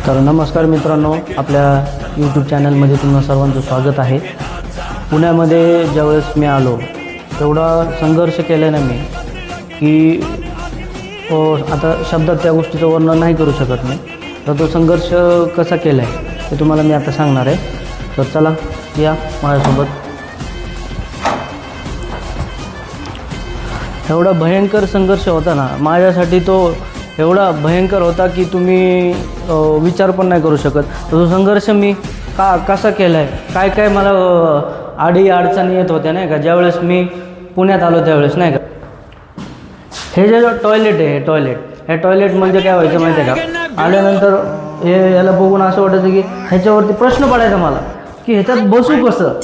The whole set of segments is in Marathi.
तर नमस्कार मित्रांनो, आपल्या यूट्यूब चॅनलमध्ये तुम्हा सर्वांचं स्वागत आहे। पुण्यामध्ये ज्यावेळेस मी आलो तेवढा संघर्ष केला ना मी की आता शब्दात त्या गोष्टीचं वर्णन नाही करू शकत मी। तर तो संघर्ष कसा केला आहे ते तुम्हाला मी आता सांगणार आहे। तर चला या माझ्यासोबत। एवढा भयंकर संघर्ष होता ना माझ्यासाठी, तो एवढा भयंकर होता की तुम्ही विचार पण नाही करू शकत। तो संघर्ष मी कसा केला आहे, काय काय मला आडी अडचणी येत होत्या नाही का ज्यावेळेस मी पुण्यात आलो त्यावेळेस नाही का। हे जे टॉयलेट आहे, हे टॉयलेट म्हणजे काय व्हायचं माहिती आहे का, आल्यानंतर हे याला बघून असं वाटायचं की ह्याच्यावरती प्रश्न पडायचा मला की ह्याच्यात बसू कसं।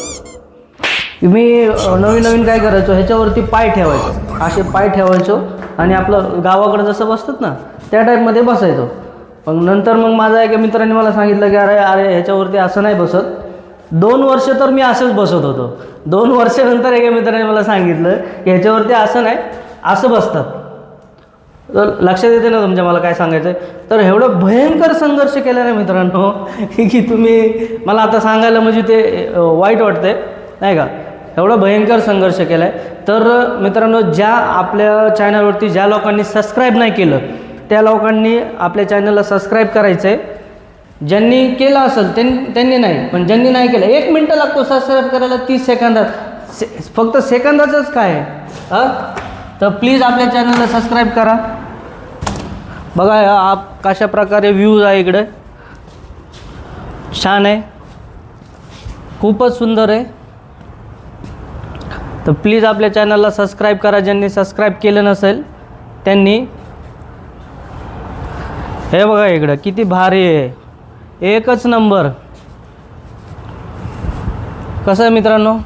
मी नवीन काय करायचो, ह्याच्यावरती पाय ठेवायचो, असे पाय ठेवायचो आणि आपलं गावाकडे जसं बसतात ना त्या टाईपमध्ये बसायचो। मग नंतर माझ्या एका मित्राने मला सांगितलं की अरे ह्याच्यावरती असं नाही बसत। 2 वर्ष तर मी असंच बसत होतो। 2 वर्षानंतर एका मित्राने मला सांगितलं की ह्याच्यावरती असं नाही, असं बसतात। तर लक्षात येते ना तुमच्या मला काय सांगायचं आहे। तर एवढं भयंकर संघर्ष केला ना मित्रांनो की तुम्ही मला आता सांगायला म्हणजे ते वाईट वाटतंय नाही का। एवढा भयंकर संघर्ष केला आहे। तर मित्रांनो, ज्या आपल्या चॅनलवरती ज्या लोकांनी सबस्क्राईब नाही केलं त्या लोकांनी आपल्या चॅनलला सबस्क्राईब करायचं आहे। ज्यांनी केलं असेल त्यांनी नाही, पण ज्यांनी नाही केलं 1 मिनटं लागतो सबस्क्राईब करायला, 30 सेकंदात, फक्त सेकंदाचंच काय आहे। तर प्लीज आपल्या चॅनलला सबस्क्राईब करा। बघा कशा प्रकारे व्ह्यूज आहे इकडे, छान आहे, खूपच सुंदर आहे। तर प्लीज आपल्या चॅनलला सबस्क्राईब करा ज्यांनी सबस्क्राईब केलं नसेल त्यांनी। हे बघा इकडं किती भारी आहे, एकच नंबर। कसं आहे मित्रांनो,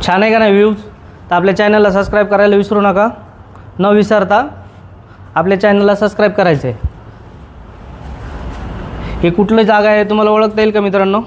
छान आहे का नाही व्ह्यूज। तर आपल्या चॅनलला सबस्क्राईब करायला विसरू नका, न विसरता आपल्या चॅनलला सबस्क्राईब करायचं आहे। हे कुठलं जागा आहे तुम्हाला ओळखता येईल का मित्रांनो?